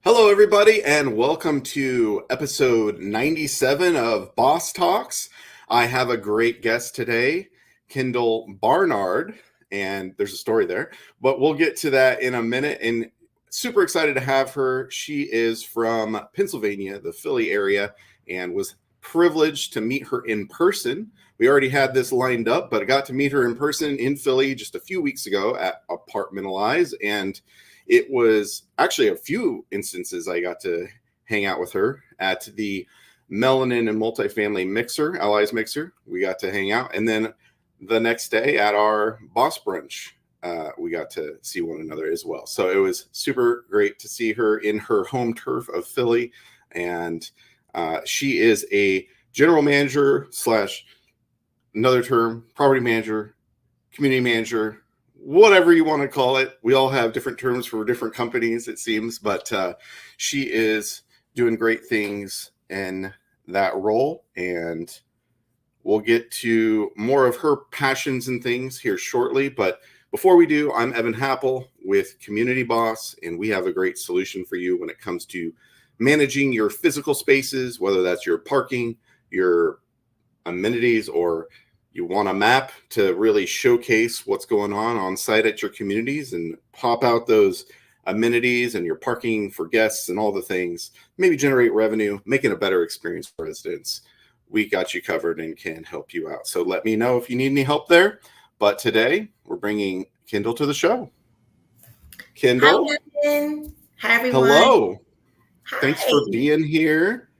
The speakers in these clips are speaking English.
Hello, everybody, and welcome to episode 97 of Boss Talks. I have a great guest today, Kendall Barnard, and there's a story there, but we'll get to that in a minute. And super excited to have her. She is from Pennsylvania, the Philly area, and was privileged to meet her in person. We already had this lined up, but I got to meet her in person in Philly just a few weeks ago at Apartmentalize, and it was actually a few instances I got to hang out with her at the Melanin and Multifamily Mixer, Allies Mixer. We got to hang out. And then the next day at our boss brunch, we got to see one another as well. So it was super great to see her in her home turf of Philly. And she is a general manager slash another term, property manager, community manager, whatever you want to call it. We all have different terms for different companies, it seems, but she is doing great things in that role. And we'll get to more of her passions and things here shortly. But before we do, I'm Evan Happel with Community Boss, and we have a great solution for you when it comes to managing your physical spaces, whether that's your parking, your amenities, or you want a map to really showcase what's going on site at your communities and pop out those amenities and your parking for guests and all the things, maybe generate revenue, making a better experience for residents. We got you covered and can help you out. So let me know if you need any help there. But today we're bringing Kendall to the show. Kendall. Hi, Evan. Hi, everyone. Hello. Hi. Thanks for being here.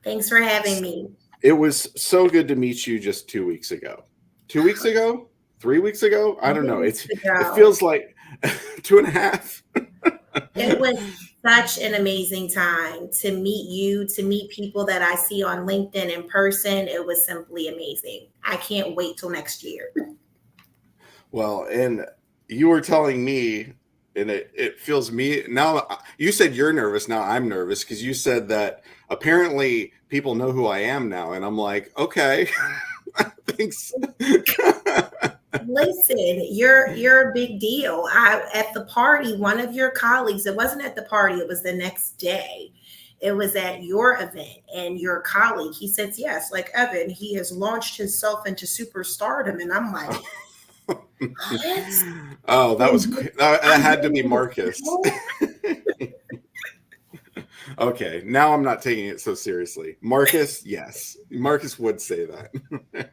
Thanks for having me. It was so good to meet you just 2 weeks ago. 2 weeks ago? 3 weeks ago? I don't know. It feels like 2.5. It was such an amazing time to meet you, to meet people that I see on LinkedIn in person. It was simply amazing. I can't wait till next year. Well, and you were telling me, and it feels me now. You said you're nervous. Now I'm nervous because you said that apparently people know who I am now. And I'm like, okay, thanks. Listen, you're a big deal. At the party, one of your colleagues, it wasn't at the party, it was the next day. It was at your event, and your colleague, he says, yes, like Evan, he has launched himself into superstardom. And I'm like, oh, that had to be Marcus. Okay, now I'm not taking it so seriously. Marcus, yes. Marcus would say that.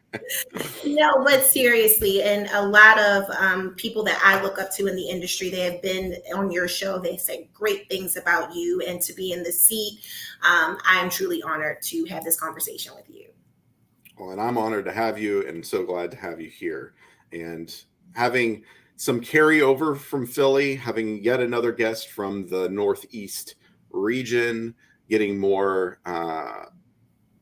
No, but seriously, and a lot of people that I look up to in the industry, they have been on your show. They say great things about you, and to be in the seat, I'm truly honored to have this conversation with you. Well, and I'm honored to have you, and so glad to have you here. And having some carryover from Philly, having yet another guest from the Northeast region, getting more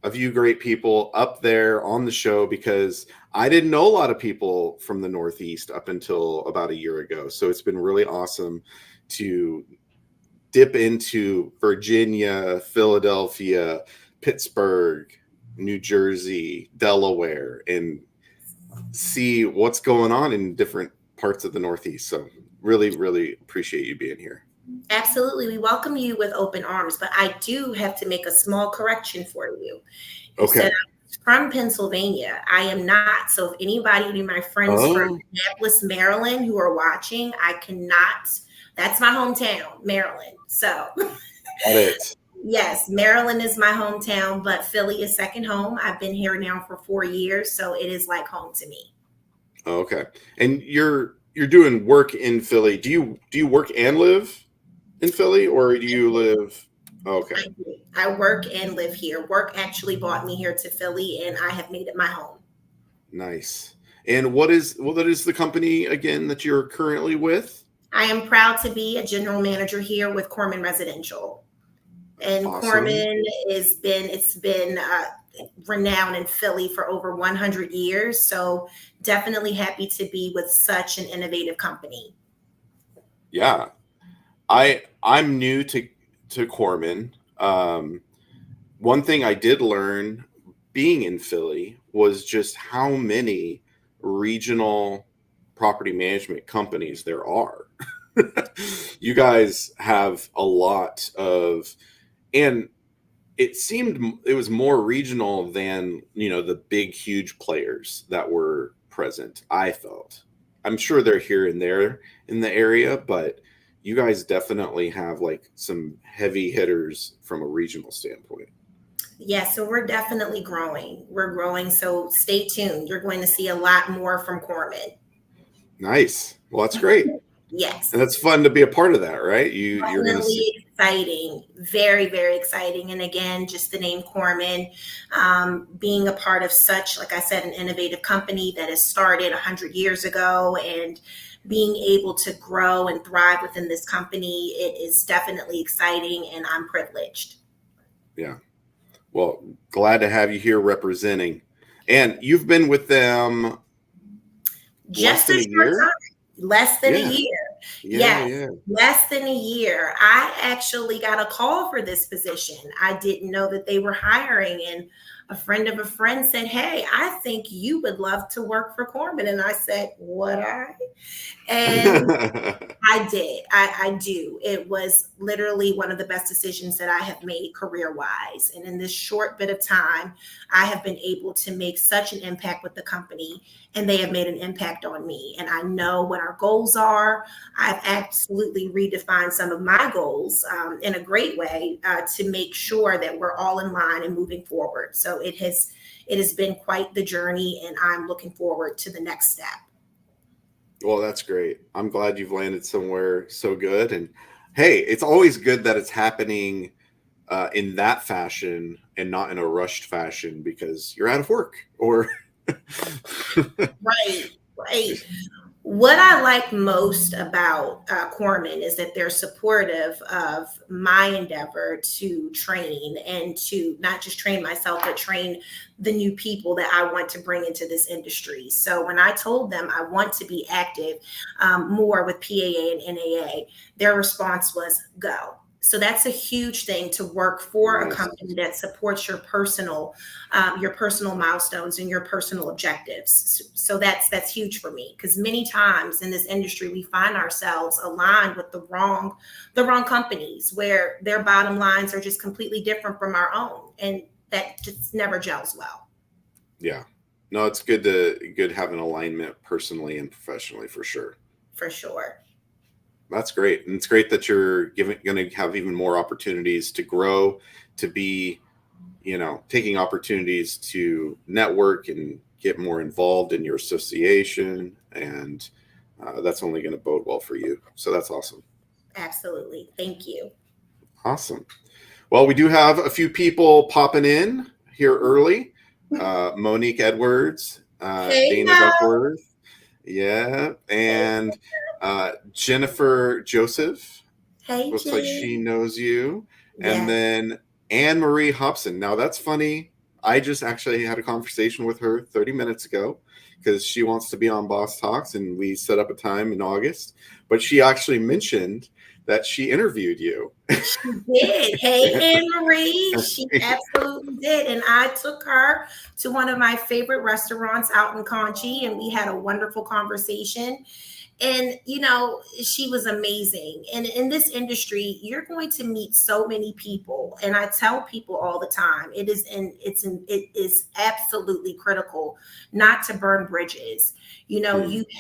of you great people up there on the show, because I didn't know a lot of people from the Northeast up until about a year ago. So it's been really awesome to dip into Virginia, Philadelphia, Pittsburgh, New Jersey, Delaware, and see what's going on in different parts of the Northeast. So really, really appreciate you being here. Absolutely. We welcome you with open arms, but I do have to make a small correction for you. You Okay. said I'm from Pennsylvania. I am not. So if anybody, any of my friends from Minneapolis, Maryland, who are watching, I cannot. That's my hometown, Maryland. So got it. Yes, Maryland is my hometown, but Philly is second home. I've been here now for 4 years, so it is like home to me. Okay. And you're doing work in Philly. Do you work and live in Philly, or do you live? Okay. I work and live here. Work actually brought me here to Philly, and I have made it my home. Nice. And what is the company again that you're currently with? I am proud to be a general manager here with Corman Residential. And awesome. Corman it's been renowned in Philly for over 100 years. So definitely happy to be with such an innovative company. Yeah. I'm new to Corman. One thing I did learn being in Philly was just how many regional property management companies there are. You guys have a lot of, and it seemed it was more regional than, the big, huge players that were present, I felt. I'm sure they're here and there in the area, but you guys definitely have like some heavy hitters from a regional standpoint. Yeah, so we're definitely growing. We're growing. So stay tuned. You're going to see a lot more from Corman. Nice. Well, that's great. Yes. And that's fun to be a part of that, right? You're going to see. Definitely exciting. Very, very exciting. And again, just the name Corman, being a part of such, like I said, an innovative company that has started 100 years ago, and being able to grow and thrive within this company, it is definitely exciting, and I'm privileged. Yeah. Well, glad to have you here representing. And you've been with them Just less than a year? time. Less than Yeah. a year. Yeah, Yes, less than a year. I actually got a call for this position. I didn't know that they were hiring, and a friend of a friend said, "Hey, I think you would love to work for Corman." And I said, "Would I?" And yeah. I did. I do. It was literally one of the best decisions that I have made career wise. And in this short bit of time, I have been able to make such an impact with the company, and they have made an impact on me. And I know what our goals are. I've absolutely redefined some of my goals in a great way to make sure that we're all in line and moving forward. So it has been quite the journey, and I'm looking forward to the next step. Well, that's great. I'm glad you've landed somewhere so good. And hey, it's always good that it's happening in that fashion and not in a rushed fashion because you're out of work or. Right, right. What I like most about Corman is that they're supportive of my endeavor to train, and to not just train myself, but train the new people that I want to bring into this industry. So when I told them I want to be active more with PAA and NAA, their response was go. So that's a huge thing, to work for a Nice. company that supports your personal milestones and your personal objectives. So that's huge for me, because many times in this industry we find ourselves aligned with the wrong companies, where their bottom lines are just completely different from our own, and that just never gels well. Yeah. No, it's good to have an alignment personally and professionally for sure. For sure. That's great. And it's great that you're going to have even more opportunities to grow, to be, taking opportunities to network and get more involved in your association. And that's only going to bode well for you. So that's awesome. Absolutely. Thank you. Awesome. Well, we do have a few people popping in here early. Monique Edwards, Hey, Dana Duckworth. Yeah. And Jennifer Joseph. Hey, Looks Jen. like she knows you. And Yes. then Anne Marie Hobson. Now that's funny. I just actually had a conversation with her 30 minutes ago because she wants to be on Boss Talks, and we set up a time in August. But she actually mentioned that she interviewed you. She did. Hey, Anne Marie. She absolutely did. And I took her to one of my favorite restaurants out in Conchi, and we had a wonderful conversation. And, she was amazing. And in this industry, you're going to meet so many people. And I tell people all the time, it is absolutely critical not to burn bridges. You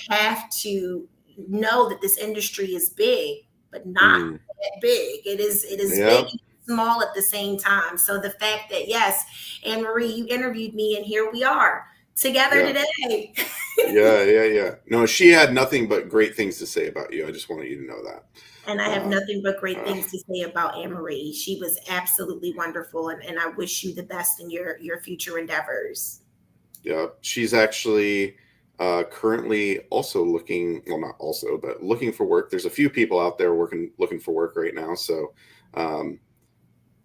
have to know that this industry is big, but not that big. It is big and small at the same time. So the fact that, yes, Anne Marie, you interviewed me, and here we are together today. Yeah. No, she had nothing but great things to say about you. I just wanted you to know that. And I have nothing but great things to say about Anne Marie. She was absolutely wonderful, and I wish you the best in your future endeavors. Yeah, she's actually currently also looking, well, not also, but looking for work. There's a few people out there looking for work right now. So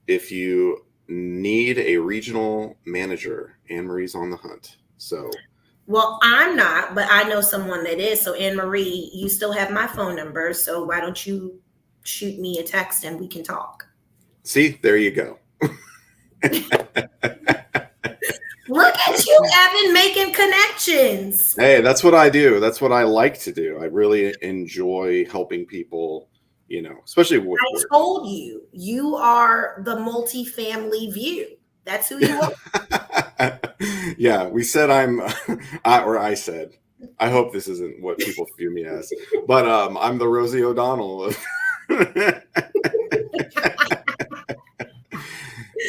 if you need a regional manager, Anne Marie's on the hunt. So. Well, I'm not, but I know someone that is. So Anne Marie, you still have my phone number. So why don't you shoot me a text and we can talk? See, there you go. Look at you, Evan, making connections. Hey, that's what I do. That's what I like to do. I really enjoy helping people, especially with I work. told you, you are the multifamily view. That's who you are. Yeah, we said I said, I hope this isn't what people view me as, but I'm the Rosie O'Donnell of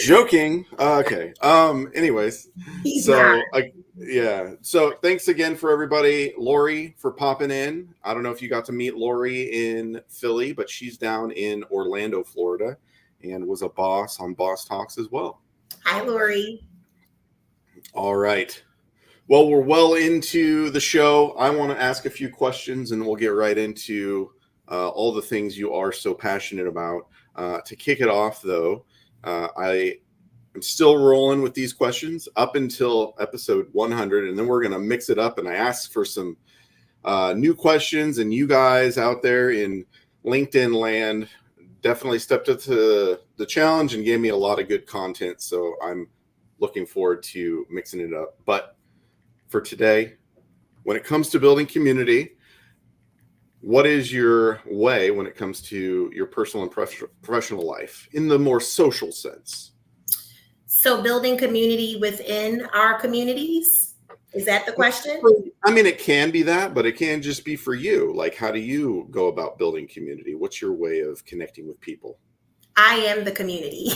joking. Okay. Anyways, He's not. so yeah. So thanks again for everybody. Lori for popping in. I don't know if you got to meet Lori in Philly, but she's down in Orlando, Florida, and was a boss on Boss Talks as well. Hi, Lori. All right. Well, we're well into the show. I want to ask a few questions, and we'll get right into all the things you are so passionate about. To kick it off, though, I am still rolling with these questions up until episode 100, and then we're going to mix it up. And I asked for some new questions, and you guys out there in LinkedIn land definitely stepped up to the challenge and gave me a lot of good content. So I'm looking forward to mixing it up. But for today, when it comes to building community, what is your way when it comes to your personal and professional life in the more social sense? So building community within our communities, is that the question? I mean, it can be that, but it can just be for you. Like, how do you go about building community? What's your way of connecting with people? I am the community.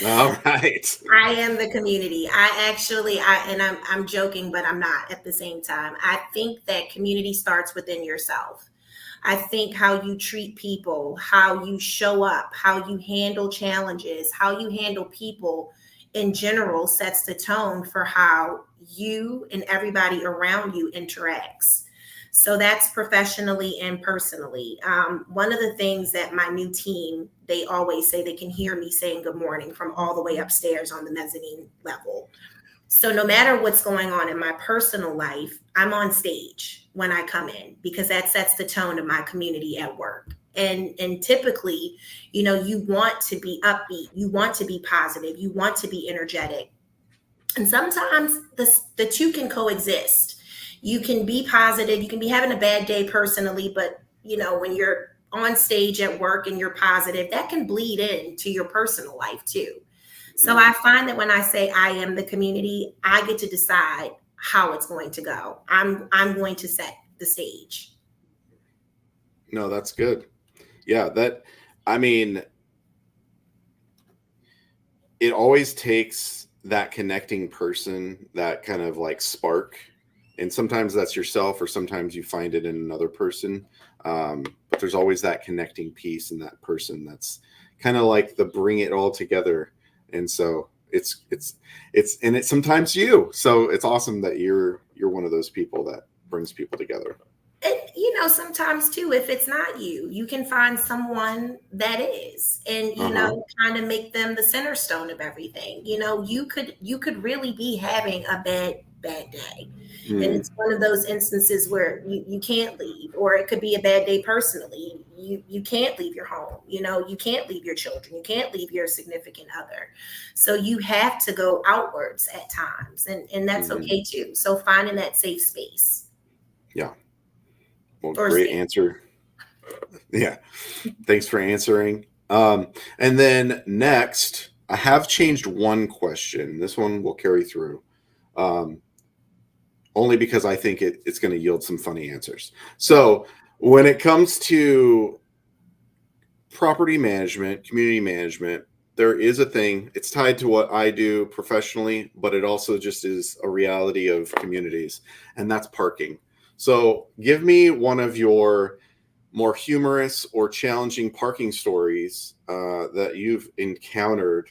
All right. I am the community. I'm joking, but I'm not at the same time. I think that community starts within yourself. I think how you treat people, how you show up, how you handle challenges, how you handle people in general sets the tone for how you and everybody around you interacts. So that's professionally and personally. One of the things that my new team, they always say they can hear me saying good morning from all the way upstairs on the mezzanine level. So no matter what's going on in my personal life, I'm on stage when I come in because that sets the tone of my community at work. And typically, you want to be upbeat, you want to be positive, you want to be energetic. And sometimes the two can coexist. You can be positive, you can be having a bad day personally, but when you're on stage at work and you're positive, that can bleed into your personal life too. So I find that when I say I am the community, I get to decide how it's going to go. I'm going to set the stage. No, that's good. Yeah, it always takes that connecting person, that kind of like spark. And sometimes that's yourself, or sometimes you find it in another person. But there's always that connecting piece in that person that's kind of like the bring it all together. And so it's sometimes you. So it's awesome that you're one of those people that brings people together. And sometimes too, if it's not you, you can find someone that is, and kind of make them the center stone of everything. You could really be having a bad day. And it's one of those instances where you can't leave, or it could be a bad day personally. You can't leave your home, you can't leave your children, you can't leave your significant other. So you have to go outwards at times, and that's okay too. So finding that safe space. Yeah. Well, great answer. Yeah. Thanks for answering. And then next, I have changed one question. This one will carry through. Only because I think it's going to yield some funny answers. So when it comes to property management, community management, there is a thing. It's tied to what I do professionally, but it also just is a reality of communities, and that's parking. So give me one of your more humorous or challenging parking stories that you've encountered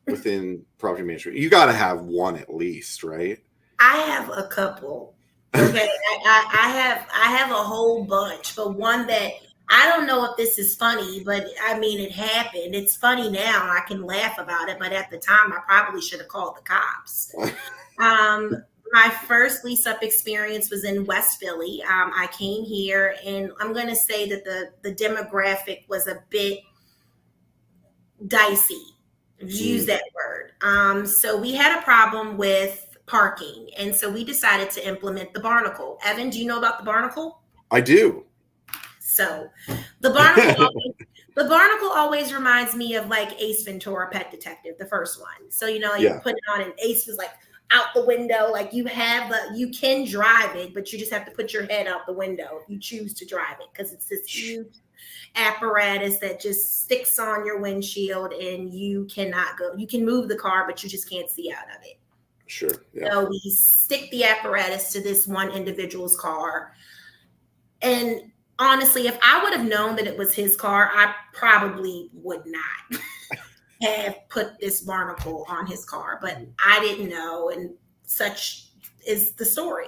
within property management. You got to have one at least, right? I have a couple. Okay. I have a whole bunch, but one that I don't know if this is funny, but I mean, it happened. It's funny now. I can laugh about it, but at the time I probably should have called the cops. My first lease up experience was in West Philly. I came here, and I'm going to say that the demographic was a bit dicey. Use that word. So we had a problem with parking, and so we decided to implement the barnacle. Evan, do you know about the barnacle? I do. So the barnacle the barnacle always reminds me of like Ace Ventura Pet Detective, the first one. So like you put it on and Ace was like out the window, like you can drive it, but you just have to put your head out the window if you choose to drive it, because it's this huge apparatus that just sticks on your windshield and you cannot go. You can move the car, but you just can't see out of it. Sure. Yeah. So we stick the apparatus to this one individual's car. And honestly, if I would have known that it was his car, I probably would not have put this barnacle on his car, but I didn't know. And such is the story.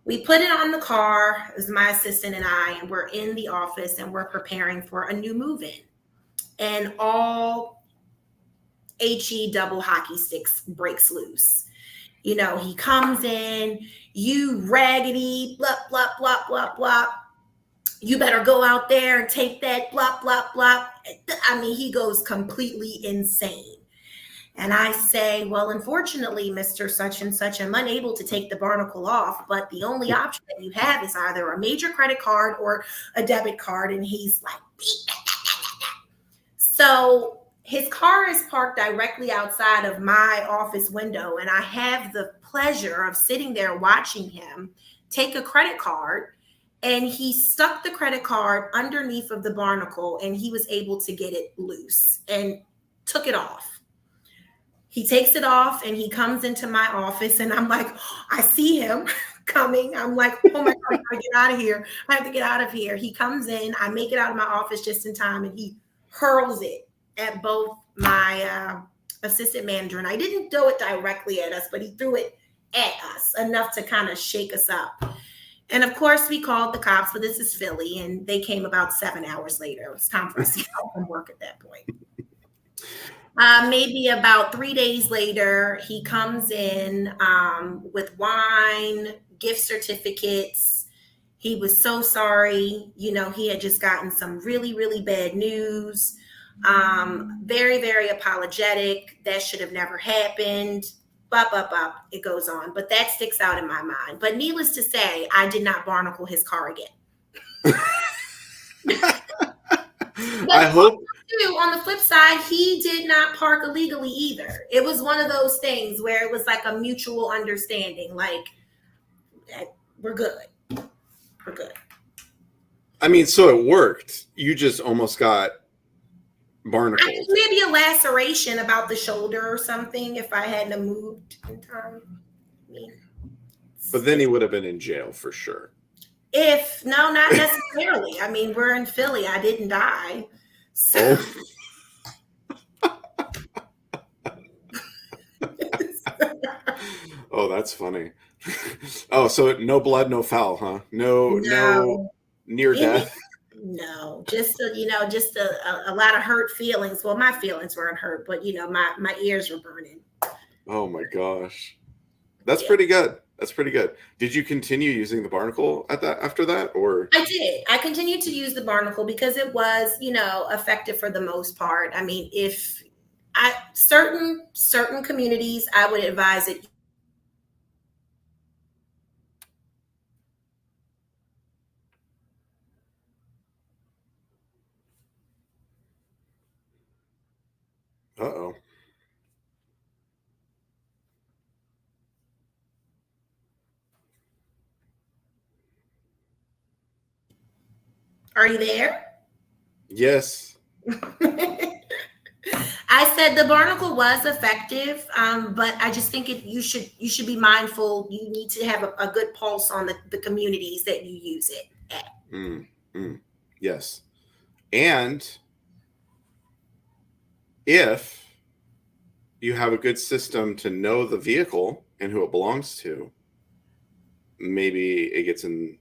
We put it on the car. It was my assistant and I, and we're in the office and we're preparing for a new move-in. And all HE double hockey sticks breaks loose. He comes in, you raggedy, blah, blah, blah, blah, blah. You better go out there and take that, blah, blah, blah. I mean, he goes completely insane. And I say, well, unfortunately, Mr. Such and Such, I'm unable to take the barnacle off, but the only option that you have is either a major credit card or a debit card. And he's like, so his car is parked directly outside of my office window. And I have the pleasure of sitting there watching him take a credit card, and he stuck the credit card underneath of the barnacle, and he was able to get it loose and took it off. He takes it off and he comes into my office, and I'm like, I see him coming. I'm like, oh my God, I gotta get out of here. I have to get out of here. He comes in, I make it out of my office just in time, and he hurls it at both my assistant manager. And I didn't throw it directly at us, but he threw it at us enough to kind of shake us up. And of course, we called the cops, but this is Philly, and they came about 7 hours later. It was time for us to get home from work at that point. Maybe about 3 days later, he comes in with wine, gift certificates. He was so sorry. He had just gotten some really, really bad news. Very, very apologetic. That should have never happened. Blah, blah, blah. It goes on. But that sticks out in my mind. But needless to say, I did not barnacle his car again. I hope. On the flip side, he did not park illegally either. It was one of those things where it was like a mutual understanding, like, we're good. We're good. I mean, so it worked. You just almost got barnacled. Maybe a laceration about the shoulder or something if I hadn't moved in time. But then he would have been in jail for sure. No, not necessarily. I mean, we're in Philly. I didn't die. So. Oh, that's funny. Oh, so no blood, no foul, huh? No near death. No, just a lot of hurt feelings. Well, my feelings weren't hurt, but my ears were burning. Oh my gosh, that's pretty good. That's pretty good. Did you continue using the barnacle after that, or? I did. I continued to use the barnacle because it was, effective for the most part. I mean, if certain communities, I would advise it. Uh-oh. Are you there? Yes. I said the barnacle was effective, but I just think you should be mindful. You need to have a good pulse on the communities that you use it at. Yes. And if you have a good system to know the vehicle and who it belongs to, maybe it gets in,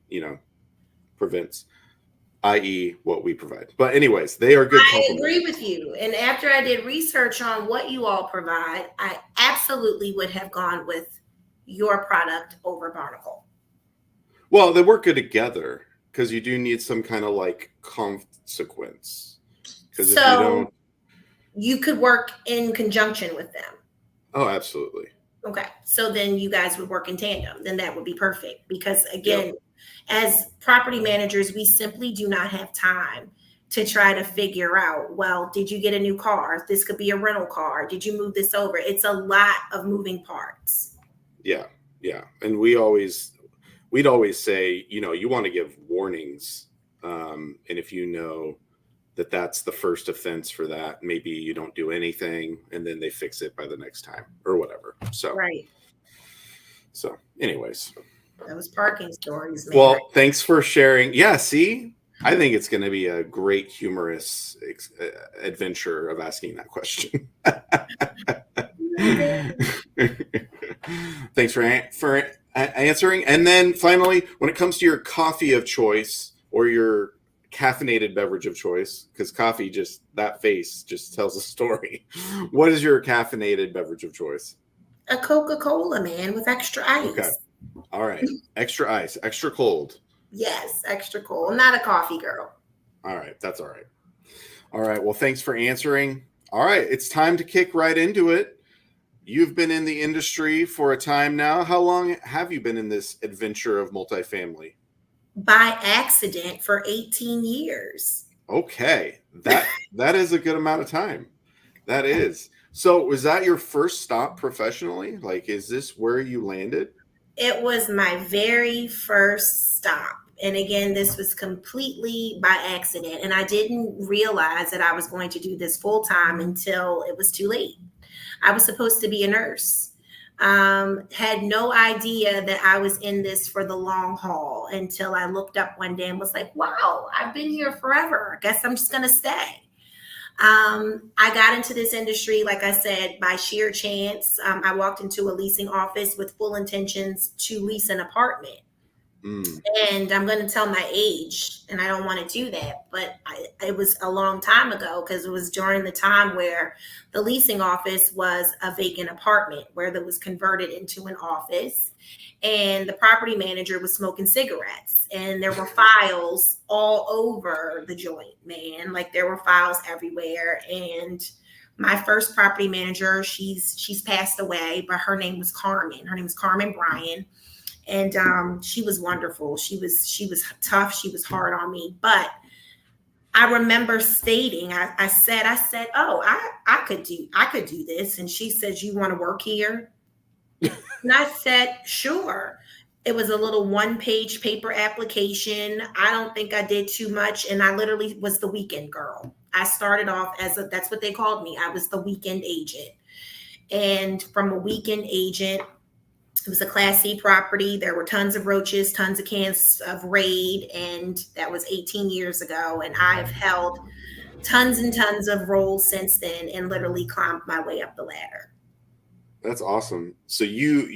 prevents, i.e. what we provide. But anyways, they are good compliments. I agree with you. And after I did research on what you all provide, I absolutely would have gone with your product over barnacle. Well, they work good together because you do need some kind of like consequence. Because if you don't, you could work in conjunction with them. Oh, absolutely. Okay. So then you guys would work in tandem. Then that would be perfect because, Yep. again, as property managers, we simply do not have time to try to figure out, well, did you get a new car? This could be a rental car. Did you move this over? It's a lot of moving parts. Yeah. Yeah. And we'd always say, you want to give warnings. And if you know that that's the first offense for that, maybe you don't do anything and then they fix it by the next time or whatever. Right. So anyways. That was parking stories, man. Well, thanks for sharing. Yeah, see, I think it's going to be a great humorous adventure of asking that question. Thanks for answering. And then finally, when it comes to your coffee of choice or your caffeinated beverage of choice, because coffee, just that face just tells a story. What is your caffeinated beverage of choice? A Coca-Cola, man, with extra ice. Okay. All right. Extra ice, extra cold. Yes, extra cold. I'm not a coffee girl. All right. That's all right. All right. Well, thanks for answering. All right. It's time to kick right into it. You've been in the industry for a time now. How long have you been in this adventure of multifamily? By accident for 18 years. Okay. That is a good amount of time. That is. So was that your first stop professionally? Like, is this where you landed? It was my very first stop. And again, this was completely by accident. And I didn't realize that I was going to do this full time until it was too late. I was supposed to be a nurse. Had no idea that I was in this for the long haul until I looked up one day and was like, wow, I've been here forever. I guess I'm just going to stay. I got into this industry, like I said, by sheer chance. I walked into a leasing office with full intentions to lease an apartment. And I'm going to tell my age, and I don't want to do that, but it was a long time ago because it was during the time where the leasing office was a vacant apartment where that was converted into an office, and the property manager was smoking cigarettes, and there were files all over the joint, man. Like there were files everywhere. And my first property manager, she's passed away, but her name was Carmen. Her name was Carmen Bryan. And she was wonderful. She was tough. She was hard on me. But I remember stating, I said, oh, I could do this. And she said, you want to work here? And I said, sure. It was a little 1-page paper application. I don't think I did too much. And I literally was the weekend girl. I started off that's what they called me. I was the weekend agent. And from a weekend agent, it was a Class C property. There were tons of roaches, tons of cans of Raid, and that was 18 years ago. And I've held tons and tons of roles since then and literally climbed my way up the ladder. That's awesome. So you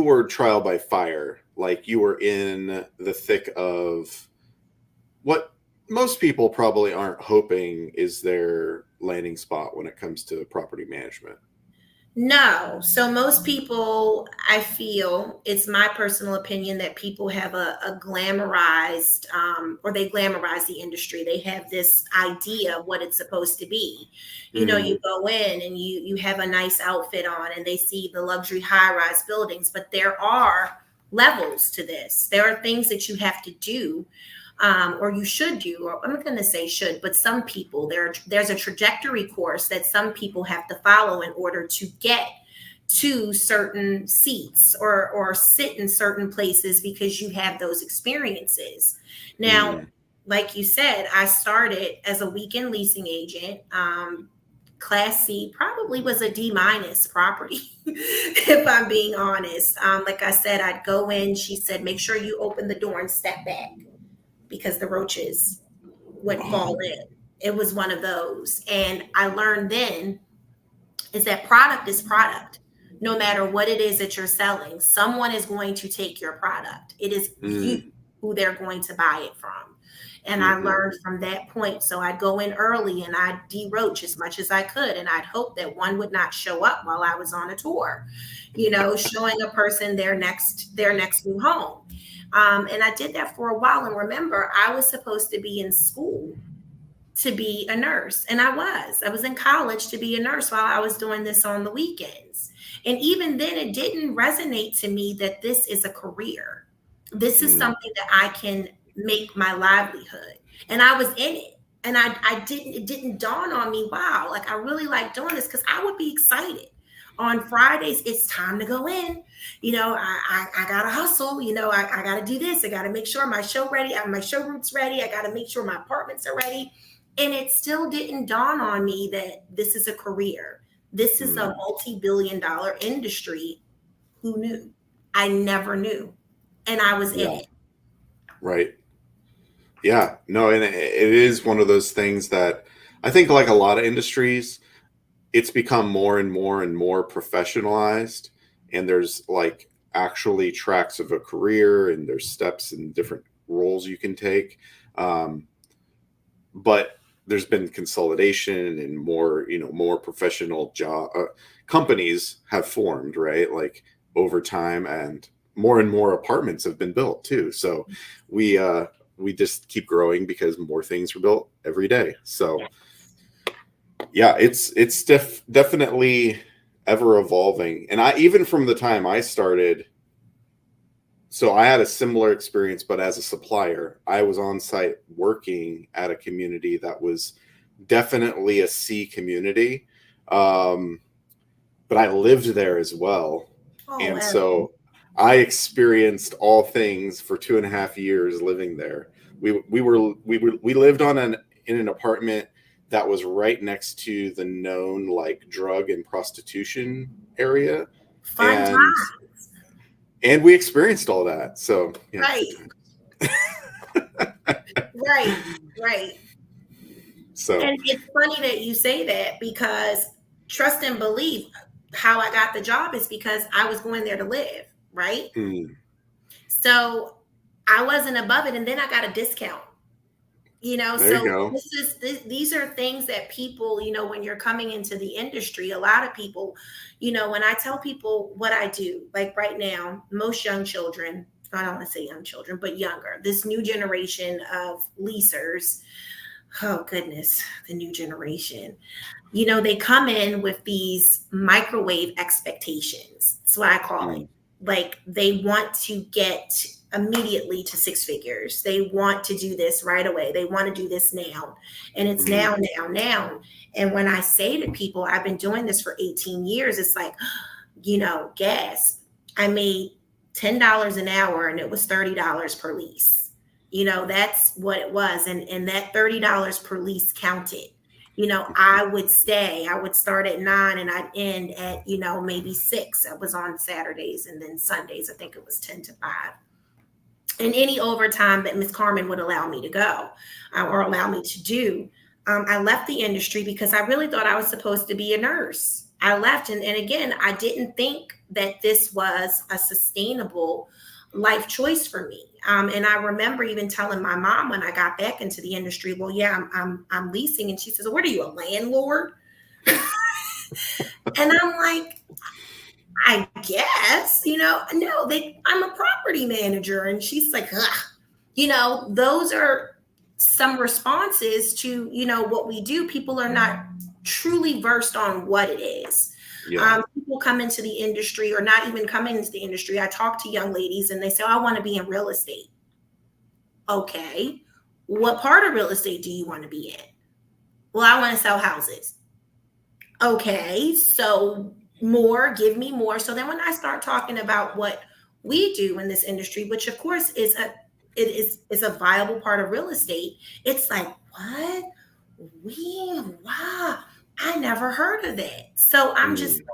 were trial by fire. Like you were in the thick of what most people probably aren't hoping is their landing spot when it comes to property management. No. So most people, I feel, it's my personal opinion that people have a glamorized, or they glamorize the industry. They have this idea of what it's supposed to be. You know, you go in and you have a nice outfit on and they see the luxury high-rise buildings, but there are levels to this. There are things that you have to do. Or you should do, or I'm not going to say should, but some people, there's a trajectory course that some people have to follow in order to get to certain seats or sit in certain places because you have those experiences. Now, like you said, I started as a weekend leasing agent. Class C probably was a D- property, if I'm being honest. Like I said, I'd go in, she said, make sure you open the door and step back, because the roaches would fall in. It was one of those. And I learned then is that product is product. No matter what it is that you're selling, someone is going to take your product. It is you who they're going to buy it from. And I learned from that point. So I'd go in early and I'd de-roach as much as I could. And I'd hope that one would not show up while I was on a tour, showing a person their next new home. And I did that for a while. And remember, I was supposed to be in school to be a nurse. And I was in college to be a nurse while I was doing this on the weekends. And even then, it didn't resonate to me that this is a career. This is something that I can make my livelihood. And I was in it. And it didn't dawn on me, wow, like I really like doing this, because I would be excited. On Fridays, it's time to go in. I gotta hustle. I gotta do this. I gotta make sure my showroom's ready. I gotta make sure my apartments are ready. And it still didn't dawn on me that this is a career. This is a multi-billion-dollar industry. Who knew? I never knew. And I was in it. Right. Yeah. No, and it is one of those things that I think, like a lot of industries, it's become more and more and more professionalized. And there's like actually tracks of a career, and there's steps and different roles you can take. But there's been consolidation, and more professional companies have formed, right? Like over time, and more apartments have been built too. So we just keep growing because more things are built every day. So yeah, it's definitely ever evolving. And even from the time I started, so I had a similar experience, but as a supplier. I was on site working at a community that was definitely a C community. But I lived there as well. And so I experienced all things for 2.5 years living there. We lived in an apartment that was right next to the known like drug and prostitution area. Fun times. And we experienced all that. So yeah. Right. So, and it's funny that you say that, because trust and believe, how I got the job is because I was going there to live, right? So I wasn't above it, and then I got a discount. These are things that people, when you're coming into the industry, a lot of people, when I tell people what I do, like right now, most young children, I don't want to say young children, but younger, this new generation of leasers, oh goodness, the new generation, they come in with these microwave expectations. That's what I call it. Like they want to get immediately to 6 figures. They want to do this right away. They want to do this now. And it's now. And when I say to people, I've been doing this for 18 years, it's like, gasp. I made $10 an hour and it was $30 per lease. That's what it was. And that $30 per lease counted. I would start at 9 and I'd end at, maybe 6. I was on Saturdays, and then Sundays, I think it was 10 to 5. And any overtime that Ms. Carmen would allow me to go or allow me to do. I left the industry because I really thought I was supposed to be a nurse. I left. And again, I didn't think that this was a sustainable life choice for me. And I remember even telling my mom when I got back into the industry, well, yeah, I'm leasing. And she says, what are you, a landlord? And I'm like, I guess, no, I'm a property manager. And she's like, ugh. Those are some responses to, what we do. People are not truly versed on what it is. Yeah. People come into the industry, or not even come into the industry. I talk to young ladies and they say, I want to be in real estate. Okay. What part of real estate do you want to be in? Well, I want to sell houses. Okay. So give me more. So then when I start talking about what we do in this industry, which of course is a viable part of real estate, it's like, what? Wow, I never heard of that. So I'm just like,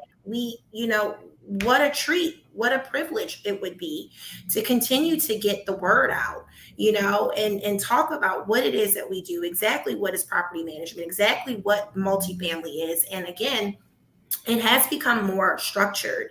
what a treat, what a privilege it would be to continue to get the word out, and talk about what it is that we do, exactly what is property management, exactly what multifamily is. And again, it has become more structured.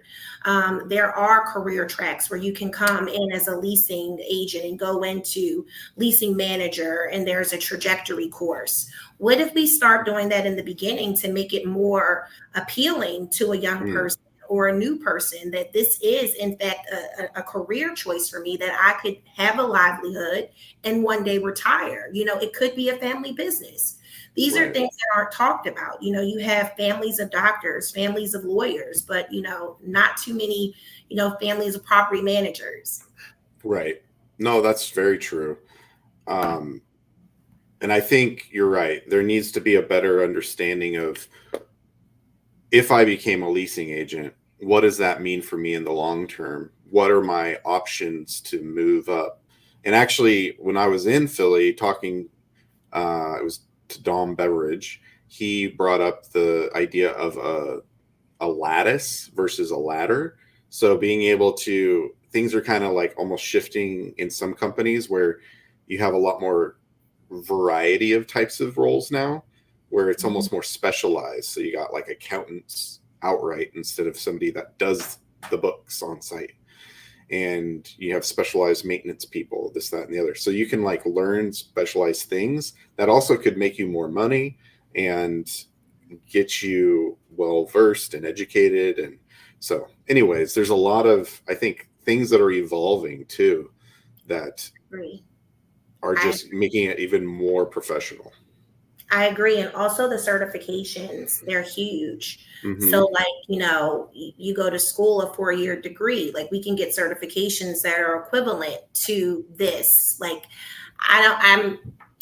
There are career tracks where you can come in as a leasing agent and go into leasing manager, and there's a trajectory course. What if we start doing that in the beginning to make it more appealing to a young person or a new person, that this is in fact a career choice for me, that I could have a livelihood and one day retire? It could be a family business. These are Right. things that aren't talked about. You have families of doctors, families of lawyers, but not too many, families of property managers. Right. No, that's very true. Um, and I think you're right. There needs to be a better understanding of, if I became a leasing agent, what does that mean for me in the long term? What are my options to move up? And actually, when I was in Philly talking, it was to Dom Beveridge, he brought up the idea of a lattice versus a ladder. So being able to, things are kind of like almost shifting in some companies where you have a lot more variety of types of roles now, where it's Mhm. almost more specialized. So you got like accountants outright instead of somebody that does the books on site. And you have specialized maintenance people, this, that, and the other. So you can like learn specialized things that also could make you more money and get you well versed and educated. And so, anyways, there's a lot of, I think, things that are evolving too that Agree. are I just making it even more professional. I agree. And also the certifications, they're huge. So, Mm-hmm. like, you go to school, a 4-year degree, like we can get certifications that are equivalent to this. Like, I don't, I'm,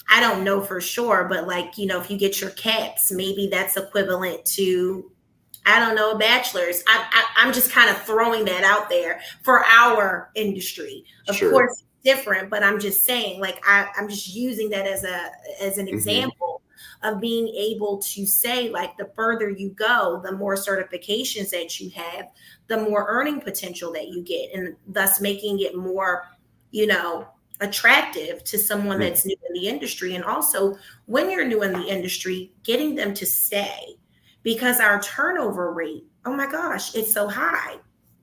I don't know for sure, but like, if you get your caps, maybe that's equivalent to, I don't know, a bachelor's. I'm just kind of throwing that out there for our industry. Of Sure. course, it's different, but I'm just saying, like, I'm just using that as an Mm-hmm. example of being able to say, like, the further you go, the more certifications that you have, the more earning potential that you get, and thus making it more, you know, attractive to someone Mm-hmm. that's new in the industry. And also, when you're new in the industry, getting them to stay, because our turnover rate, oh my gosh, it's so high.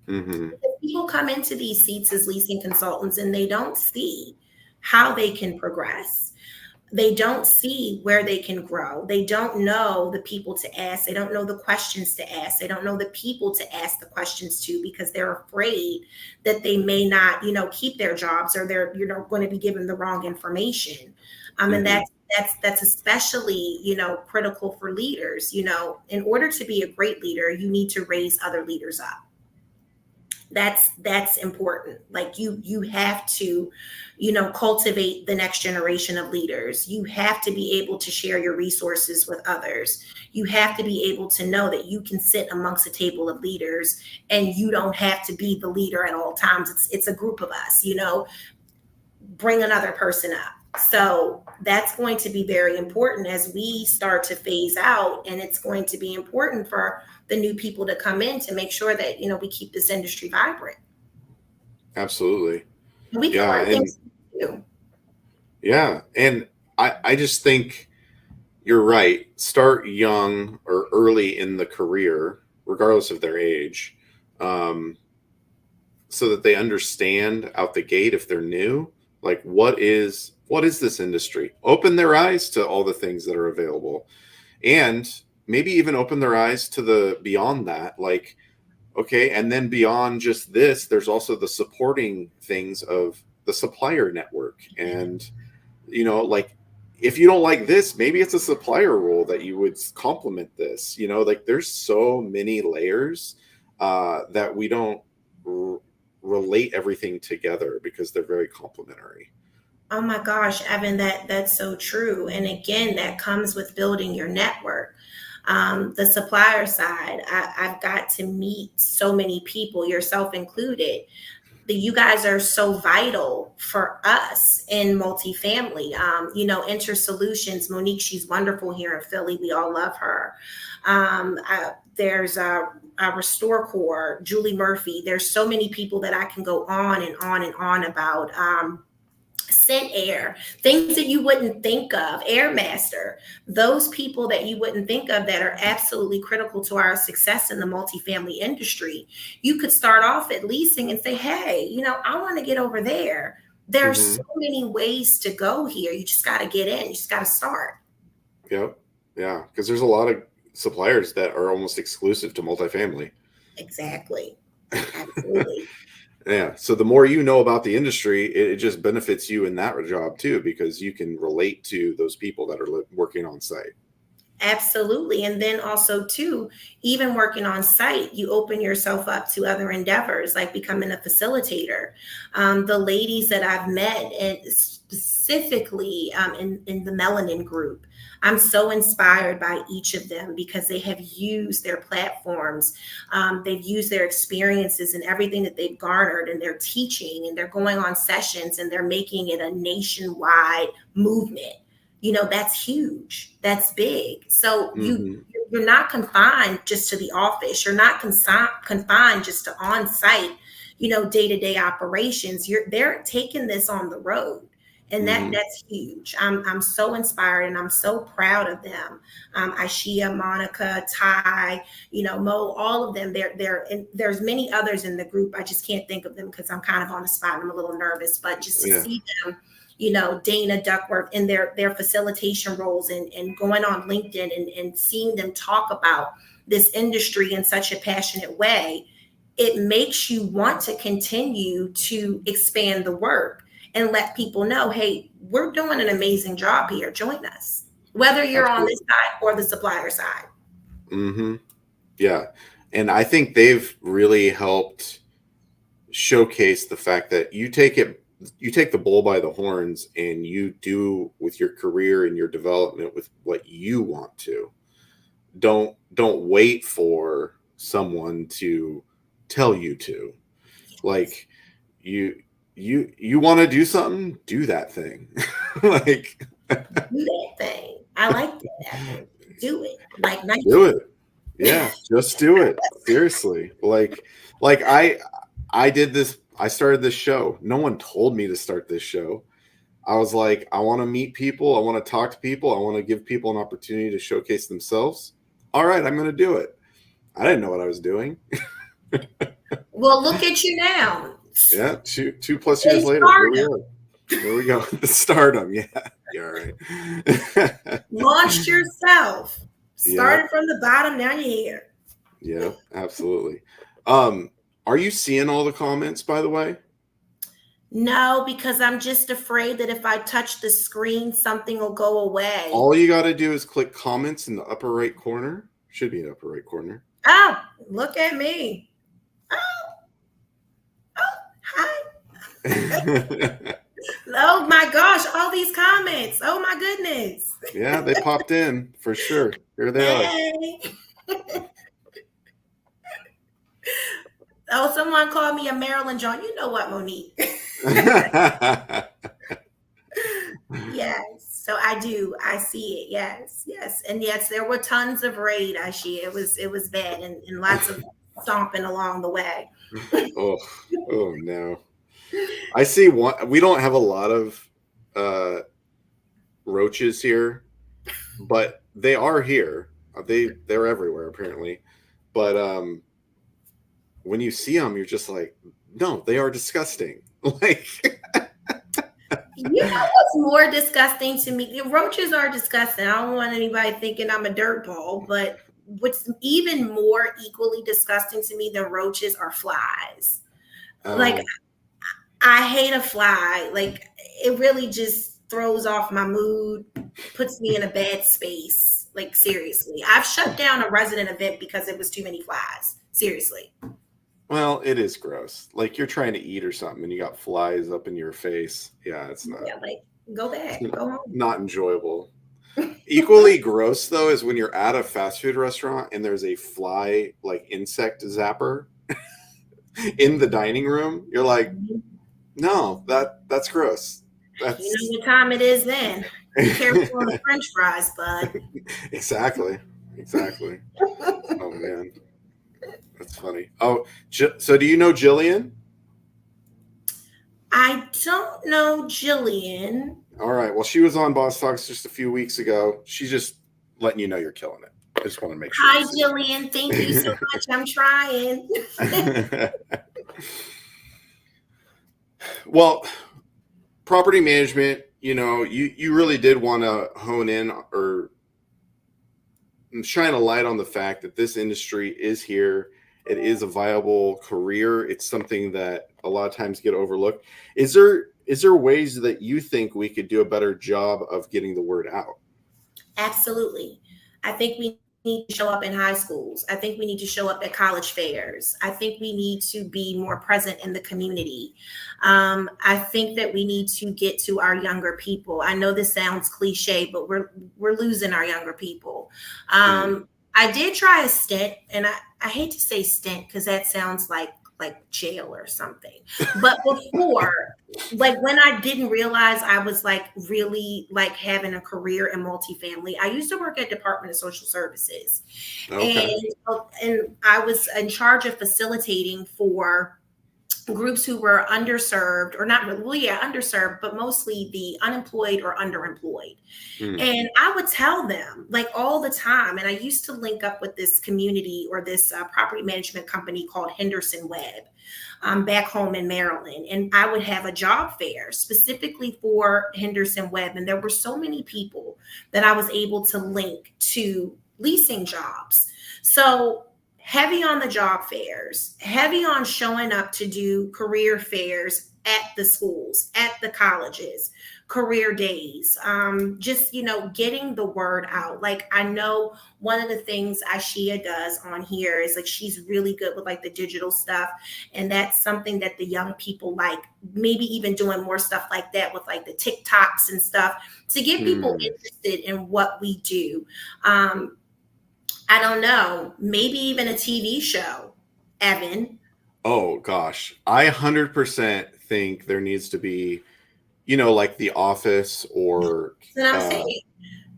Mm-hmm. People come into these seats as leasing consultants and they don't see how they can progress. They don't see where they can grow. They don't know the people to ask. They don't know the questions to ask. They don't know the people to ask the questions to, because they're afraid that they may not, keep their jobs, or they're, going to be given the wrong information. And Mm-hmm. that's especially, critical for leaders. In order to be a great leader, you need to raise other leaders up. That's important. Like, you have to, cultivate the next generation of leaders. You have to be able to share your resources with others. You have to be able to know that you can sit amongst a table of leaders, and you don't have to be the leader at all times. It's a group of us. Bring another person up. So that's going to be very important as we start to phase out, and it's going to be important for the new people to come in to make sure that we keep this industry vibrant. Absolutely. And we can Yeah. learn And things too. yeah. And I just think you're right. Start young or early in the career, regardless of their age, um, so that they understand out the gate, if they're new, like what is this industry. Open their eyes to all the things that are available, and maybe even open their eyes to the beyond that. Like, okay, and then beyond just this, there's also the supporting things of the supplier network. And like, if you don't like this, maybe it's a supplier role that you would complement this. Like, there's so many layers that we don't relate everything together because they're very complementary. Oh my gosh, Evan, that's so true. And again, that comes with building your network. The supplier side, I've got to meet so many people, yourself included, that you guys are so vital for us in multifamily. Enter Solutions, Monique, she's wonderful here in Philly. We all love her. There's a Restore Core, Julie Murphy. There's so many people that I can go on and on and on about. Scent Air, things that you wouldn't think of, Airmaster, those people that you wouldn't think of that are absolutely critical to our success in the multifamily industry. You could start off at leasing and say, hey, I want to get over there. There are Mm-hmm. so many ways to go here. You just got to get in, you just got to start. Yep. Yeah, because there's a lot of suppliers that are almost exclusive to multifamily. Exactly. Absolutely. Yeah. So the more you know about the industry, it just benefits you in that job too, because you can relate to those people that are working on site. Absolutely. And then also too, even working on site, you open yourself up to other endeavors like becoming a facilitator. The ladies that I've met, and specifically in the melanin group, I'm so inspired by each of them because they have used their platforms. They've used their experiences and everything that they've garnered, and they're teaching and they're going on sessions and they're making it a nationwide movement. That's huge. That's big. So you're not confined just to the office. You're not confined just to on-site, day-to-day operations. They're taking this on the road. And that's huge. I'm so inspired and I'm so proud of them. Aishia, Monica, Ty, Mo, all of them. And there's many others in the group. I just can't think of them because I'm kind of on the spot and I'm a little nervous. But just to see them, Dana Duckworth in their facilitation roles and going on LinkedIn and seeing them talk about this industry in such a passionate way, it makes you want to continue to expand the work and let people know, hey, we're doing an amazing job here. Join us, whether you're on this side or the supplier side. Yeah. And I think they've really helped showcase the fact that you take the bull by the horns and you do with your career and your development with what you want to. Don't wait for someone to tell you to. Like you want to do something, do that thing. Like do that thing. I like that. Do it. Like Nike. Do it. Yeah, just do it. Seriously. Like I did this. I started this show. No one told me to start this show. I was like, I want to meet people. I want to talk to people. I want to give people an opportunity to showcase themselves. All right, I'm going to do it. I didn't know what I was doing. Well, look at you now. Yeah, two plus years later, here we are. There we go. The stardom. Yeah, all right. Launched yourself. Started from the bottom. Now you're here. Yeah, absolutely. Are you seeing all the comments, by the way? No, because I'm just afraid that if I touch the screen, something will go away. All you got to do is click comments in the upper right corner. Should be in the upper right corner. Oh, look at me. Oh, hi. Oh my gosh, all these comments. Oh my goodness. Yeah, they popped in for sure. Here they are. Oh, someone called me a Maryland John. You know what, Monique? Yes. So I do. I see it. Yes. And yes, there were tons of raid, Aishi. It was bad and lots of stomping along the way. Oh no. I see one. We don't have a lot of roaches here, but they are here. They're everywhere apparently. But when you see them, you're just like, no, they are disgusting. Like, what's more disgusting to me? Roaches are disgusting. I don't want anybody thinking I'm a dirt ball, but what's even more equally disgusting to me than roaches are flies. Like, I hate a fly. Like, it really just throws off my mood, puts me in a bad space. Like, seriously. I've shut down a resident event because it was too many flies. Seriously. Well, it is gross. Like you're trying to eat or something and you got flies up in your face. Yeah, it's not. Yeah, like go back, go home. Not enjoyable. Equally gross though is when you're at a fast food restaurant and there's a fly like insect zapper in the dining room. You're like, no, that's gross. That's... You know what time it is then. Be careful on the French fries, bud. Exactly. Oh man. That's funny. Oh, so do you know Jillian? I don't know Jillian. All right. Well, she was on Boss Talks just a few weeks ago. She's just letting you know you're killing it. I just want to make sure. Hi, Jillian. Thank you so much. I'm trying. Well, property management, you really did want to hone in or shine a light on the fact that this industry is here It is a viable career. It's something that a lot of times get overlooked. Is there ways that you think we could do a better job of getting the word out? Absolutely. I think we need to show up in high schools. I think we need to show up at college fairs. I think we need to be more present in the community. I think that we need to get to our younger people. I know this sounds cliche, but we're losing our younger people. Mm. I did try a stint, and I hate to say stint because that sounds like jail or something. But before, like when I didn't realize I was like really like having a career in multifamily, I used to work at Department of Social Services, Okay. and I was in charge of facilitating for groups who were underserved, or not really, well, yeah, underserved, but mostly the unemployed or underemployed. Mm. And I would tell them like all the time. And I used to link up with this community or this property management company called Henderson Webb, back home in Maryland. And I would have a job fair specifically for Henderson Webb. And there were so many people that I was able to link to leasing jobs. So heavy on the job fairs, heavy on showing up to do career fairs at the schools, at the colleges, career days, just, getting the word out. Like, I know one of the things Ashia does on here is like, she's really good with like the digital stuff. And that's something that the young people like, maybe even doing more stuff like that with like the TikToks and stuff to get people Mm. interested in what we do. I don't know, maybe even a TV show, Evan. Oh gosh, I 100% think there needs to be, like The Office That's what I'm uh, saying.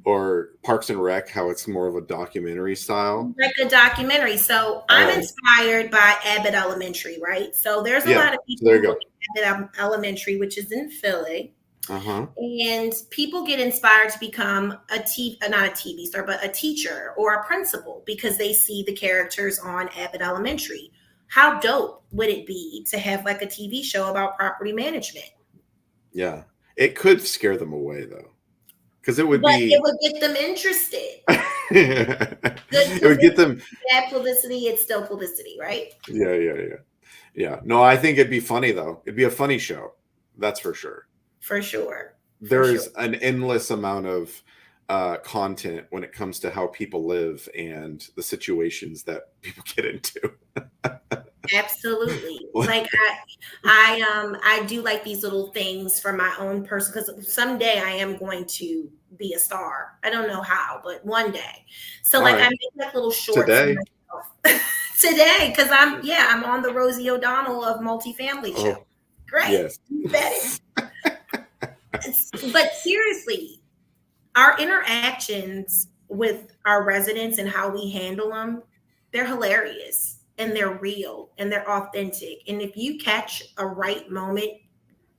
or Parks and Rec, how it's more of a documentary style. Like a documentary. So I'm Oh inspired by Abbott Elementary, right? So there's a yeah, lot of so people there who you go go. to Abbott Elementary, which is in Philly. Uh-huh. And people get inspired to become not a TV star, but a teacher or a principal because they see the characters on Abbott Elementary. How dope would it be to have like a TV show about property management? Yeah, it could scare them away though, because it would But it be would get them interested. Good it would get publicity, them. bad publicity, it's still publicity, right? Yeah. No, I think it'd be funny though. It'd be a funny show, that's for sure. For sure. For sure. There's an endless amount of content when it comes to how people live and the situations that people get into. Absolutely. Like I do like these little things for my own person because someday I am going to be a star. I don't know how, but one day. So All like I right, make like little shorts for today. myself today because I'm on the Rosie O'Donnell of Multifamily show. Oh Great. yes. You bet it. But seriously, our interactions with our residents and how we handle them, they're hilarious and they're real and they're authentic. And if you catch a right moment,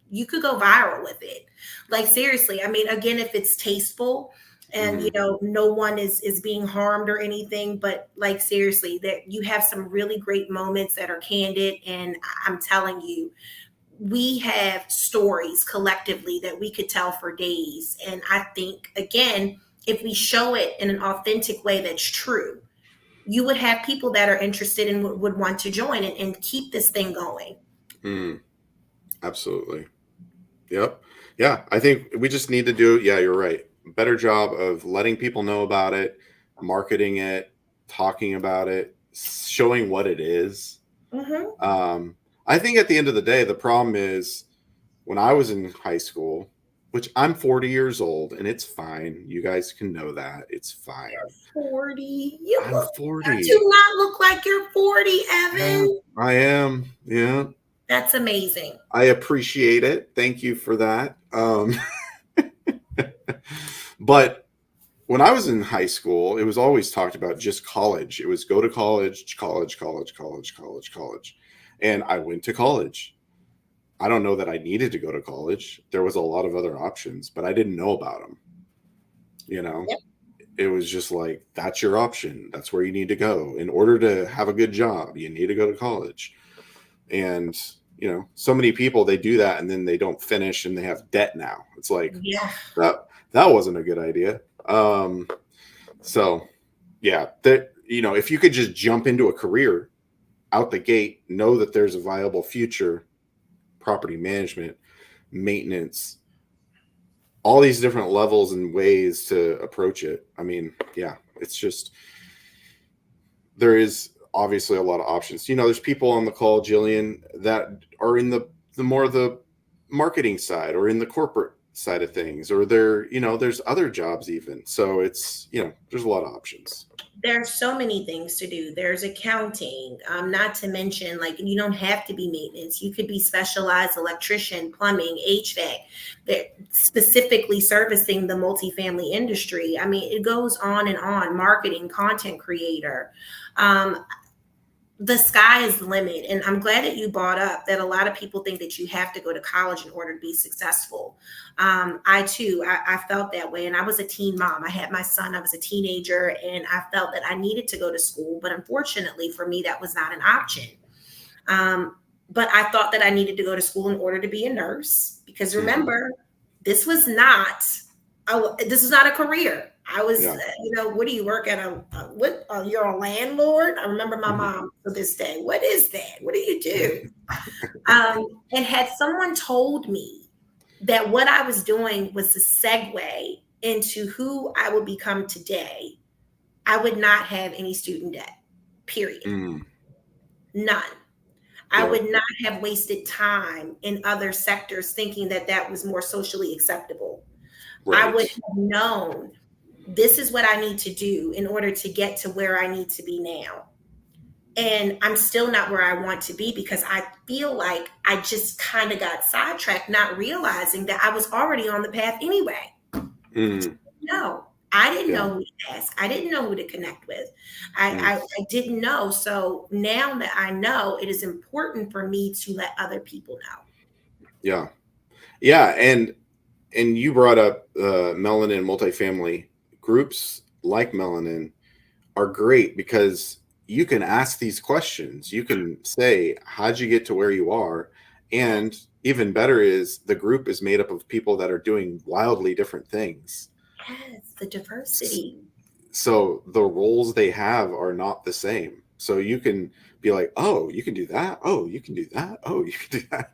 you could go viral with it. Like seriously, I mean, again, if it's tasteful and Mhm. no one is being harmed or anything, but like seriously, that you have some really great moments that are candid. And I'm telling you, we have stories collectively that we could tell for days. And I think, again, if we show it in an authentic way that's true, you would have people that are interested and would want to join and keep this thing going. Mm, absolutely. Yep. Yeah, I think we just need to do, yeah, you're right. Better job of letting people know about it, marketing it, talking about it, showing what it is. Hmm. Um, I think at the end of the day, the problem is when I was in high school, which I'm 40 years old and it's fine. You guys can know that. It's fine. 40. I'm You 40. do not look like you're 40, Yeah, Evan. I am. Yeah. That's amazing. I appreciate it. Thank you for that. But when I was in high school, it was always talked about just college. It was go to college, college, college, college, college, college. And I went to college. I don't know that I needed to go to college. There was a lot of other options, but I didn't know about them. You know, Yep. it was just like, that's your option. That's where you need to go. In order to have a good job, you need to go to college. And, so many people, they do that and then they don't finish and they have debt now. It's like, Yeah. that wasn't a good idea. So yeah, that, if you could just jump into a career, out the gate know that there's a viable future, property management, maintenance, all these different levels and ways to approach it. I mean, yeah, it's just, there is obviously a lot of options. There's people on the call, Jillian, that are in the more the marketing side or in the corporate side of things, or there's other jobs even. So it's, there's a lot of options. There's so many things to do. There's accounting, not to mention, like, you don't have to be maintenance. You could be specialized electrician, plumbing, HVAC, that specifically servicing the multifamily industry. I mean, it goes on and on. Marketing, content creator. The sky is the limit. And I'm glad that you brought up that a lot of people think that you have to go to college in order to be successful. I too, I felt that way. And I was a teen mom. I had my son, I was a teenager, and I felt that I needed to go to school. But unfortunately for me, that was not an option. But I thought that I needed to go to school in order to be a nurse, because remember, this was not a career. I was, what do you work at? You're a landlord? I remember my mom to this day. What is that? What do you do? And had someone told me that what I was doing was a segue into who I would become today, I would not have any student debt, period. None. I would not have wasted time in other sectors thinking that that was more socially acceptable. Right. I would have known this is what I need to do in order to get to where I need to be now. And I'm still not where I want to be, because I feel like I just kind of got sidetracked, not realizing that I was already on the path anyway. No, I didn't know who to ask. I didn't know who to connect with. I didn't know. So now that I know, it is important for me to let other people know. Yeah. Yeah. And you brought up Melanin multifamily. Groups like Melanin are great because you can ask these questions. You can say, how'd you get to where you are? And even better is the group is made up of people that are doing wildly different things. Yes, the diversity. So the roles they have are not the same. So you can be like, oh, you can do that. Oh, you can do that. Oh, you can do that.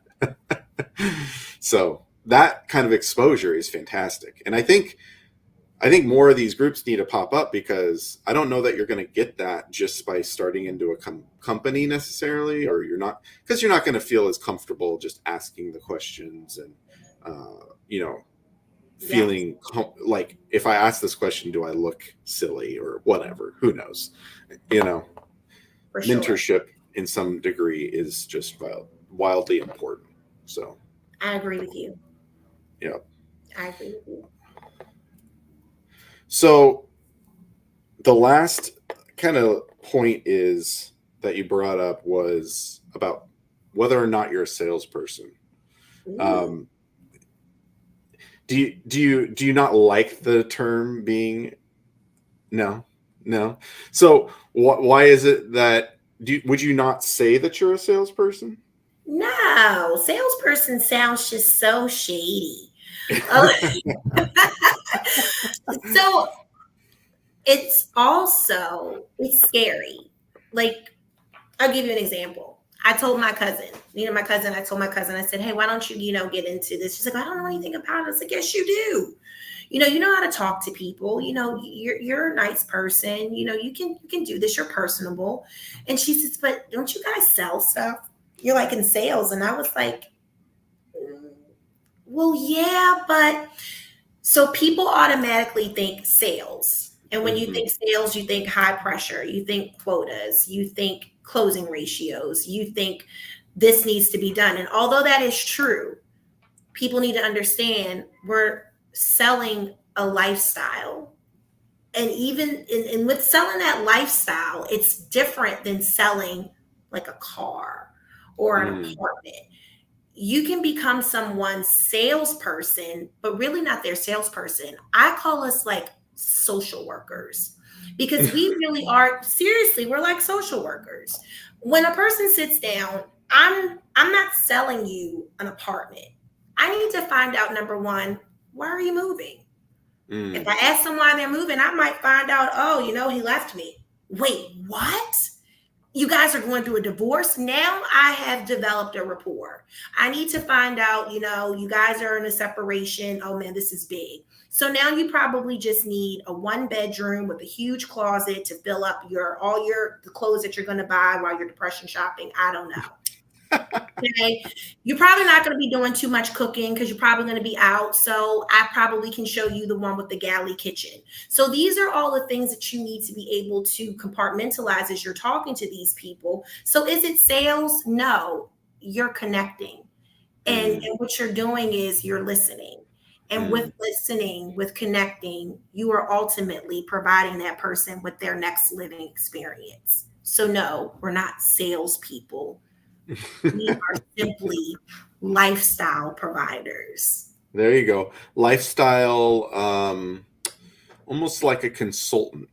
So that kind of exposure is fantastic. And I think more of these groups need to pop up, because I don't know that you're going to get that just by starting into a company necessarily, or you're not going to feel as comfortable just asking the questions and, feeling like, if I ask this question, do I look silly or whatever? Who knows? For mentorship sure. In some degree is just wildly important. So I agree with you. Yeah. I agree with you. So the last kind of point is that you brought up was about whether or not you're a salesperson. Do you not like the term being? No. So why is it that would you not say that you're a salesperson? No, salesperson sounds just so shady. So it's scary. Like, I'll give you an example. I told my cousin, I said, hey, why don't you, get into this? She's like, I don't know anything about it. I was like, yes, you do. You know how to talk to people. You're a nice person. You can do this. You're personable. And she says, but don't you guys sell stuff? You're like in sales. And I was like, well, yeah, but so people automatically think sales. And when you think sales, you think high pressure, you think quotas, you think closing ratios, you think this needs to be done. And although that is true, people need to understand we're selling a lifestyle. And even in with selling that lifestyle, it's different than selling like a car or an apartment. You can become someone's salesperson, but really not their salesperson. I call us like social workers, because we really are, seriously, we're like social workers. When a person sits down, I'm not selling you an apartment. I need to find out, number one, why are you moving? If I ask them why they're moving, I might find out, he left me. Wait, what? you guys are going through a divorce. Now I have developed a rapport. I need to find out, you guys are in a separation. Oh man, this is big. So now you probably just need a 1 bedroom with a huge closet to fill up the clothes that you're going to buy while you're depression shopping. I don't know. Okay. You're probably not going to be doing too much cooking because you're probably going to be out. So I probably can show you the one with the galley kitchen. So these are all the things that you need to be able to compartmentalize as you're talking to these people. So is it sales? No, you're connecting. And what you're doing is you're listening. And with listening, with connecting, you are ultimately providing that person with their next living experience. So no, we're not salespeople. We are simply lifestyle providers. There you go. Lifestyle, almost like a consultant.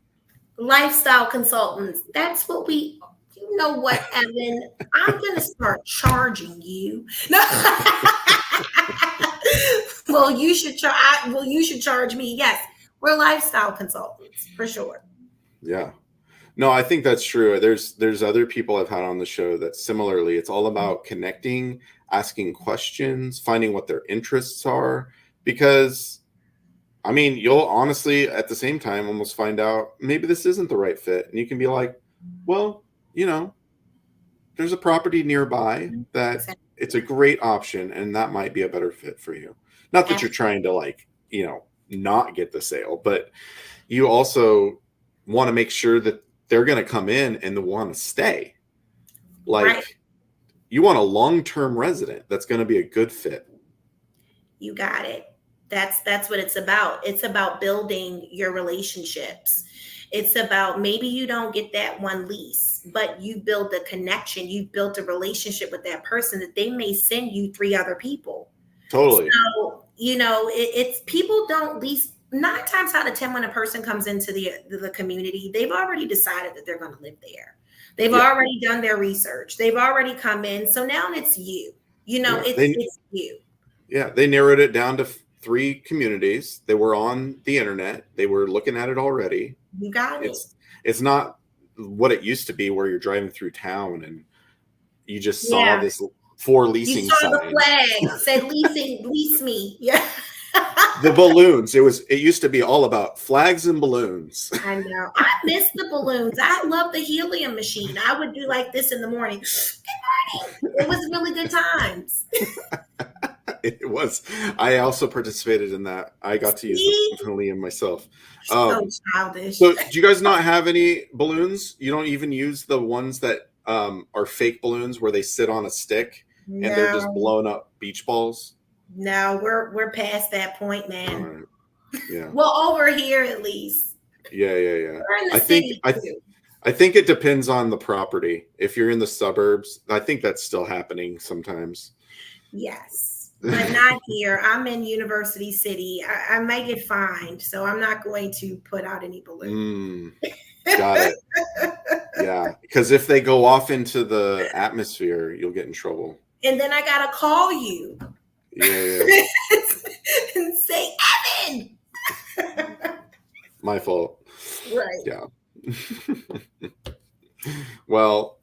Lifestyle consultants. That's what you know what, Evan? I'm going to start charging you. No. Well, you should charge me. Yes, we're lifestyle consultants for sure. Yeah. No, I think that's true. There's other people I've had on the show that similarly, it's all about connecting, asking questions, finding what their interests are, because I mean, you'll honestly at the same time almost find out maybe this isn't the right fit. And you can be like, well, there's a property nearby that it's a great option and that might be a better fit for you. Not that you're trying to not get the sale, but you also want to make sure that they're going to come in and want to stay. You want a long-term resident that's going to be a good fit. You got it. That's what it's about. It's about building your relationships. It's about maybe you don't get that one lease, but you build the connection. You built a relationship with that person that they may send you 3 other people. Totally. So, it's people don't lease. 9 times out of 10, when a person comes into the community, they've already decided that they're going to live there. They've already done their research. They've already come in. So now it's you. It's you. Yeah, they narrowed it down to 3 communities. They were on the internet. They were looking at it already. You got it. It's not what it used to be where you're driving through town and you just saw this 4 leasing signs. You saw the flag said leasing, lease me. Yeah. The balloons. It used to be all about flags and balloons. I know. I miss the balloons. I love the helium machine. I would do like this in the morning. Good morning. It was really good times. It was. I also participated in that. I got to use the helium myself. So childish. So do you guys not have any balloons? You don't even use the ones that are fake balloons where they sit on a stick and they're just blown up beach balls? No, we're past that point, man. Right. Yeah. Well, over here at least. Yeah. We're in the city too. I think it depends on the property. If you're in the suburbs, I think that's still happening sometimes. Yes, but not here. I'm in University City. I might get fined, so I'm not going to put out any balloons. Got it. Yeah, because if they go off into the atmosphere, you'll get in trouble. And then I gotta call you. Yeah. And say, Evan. My fault. Right. Yeah. Well,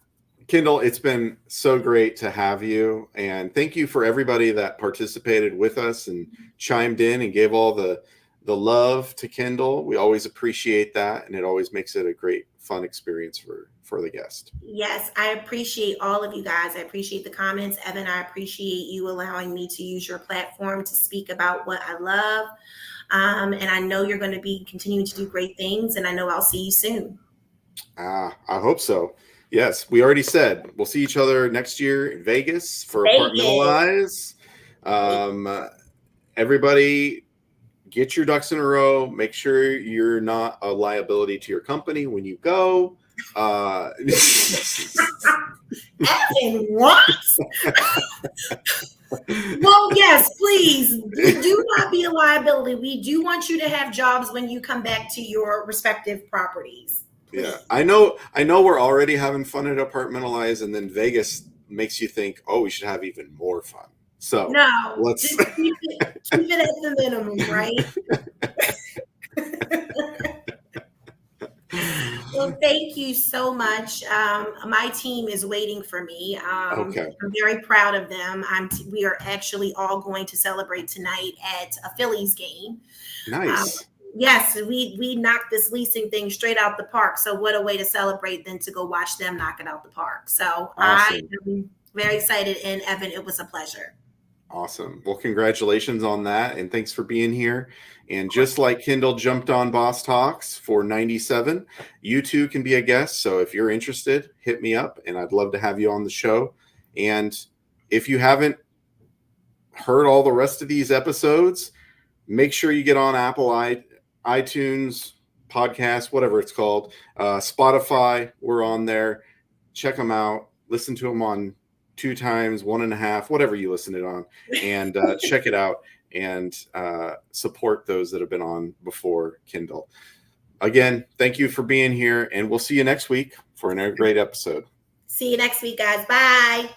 Kendall, it's been so great to have you. And thank you for everybody that participated with us and chimed in and gave all the love to Kendall. We always appreciate that. And it always makes it a great, fun experience for the guest. Yes, I appreciate all of you guys. I appreciate the comments. Evan, I appreciate you allowing me to use your platform to speak about what I love. And I know you're going to be continuing to do great things. And I know I'll see you soon. I hope so. Yes, we already said we'll see each other next year in Vegas for Apartmentalize. Everybody, get your ducks in a row. Make sure you're not a liability to your company when you go. Evan, what? Well, yes, please do not be a liability. We do want you to have jobs when you come back to your respective properties. Yeah, I know we're already having fun at Apartmentalize, and then Vegas makes you think, oh, we should have even more fun. So no, let's just keep it at the minimum, right? Well, thank you so much. My team is waiting for me. Okay. I'm very proud of them. We are actually all going to celebrate tonight at a Phillies game. Nice. Yes, we knocked this leasing thing straight out the park. So what a way to celebrate than to go watch them knock it out the park. So I Awesome. am very excited. And Evan, it was a pleasure. Awesome. Well, congratulations on that. And thanks for being here. And just like Kendall jumped on Boss Talks for 97, you too can be a guest. So if you're interested, hit me up and I'd love to have you on the show. And if you haven't heard all the rest of these episodes, make sure you get on Apple iTunes, podcast, whatever it's called, Spotify. We're on there. Check them out. Listen to them on 2 times, 1.5, whatever you listen it on, and check it out and support those that have been on before Kendall. Again, thank you for being here, and we'll see you next week for another great episode. See you next week, guys. Bye.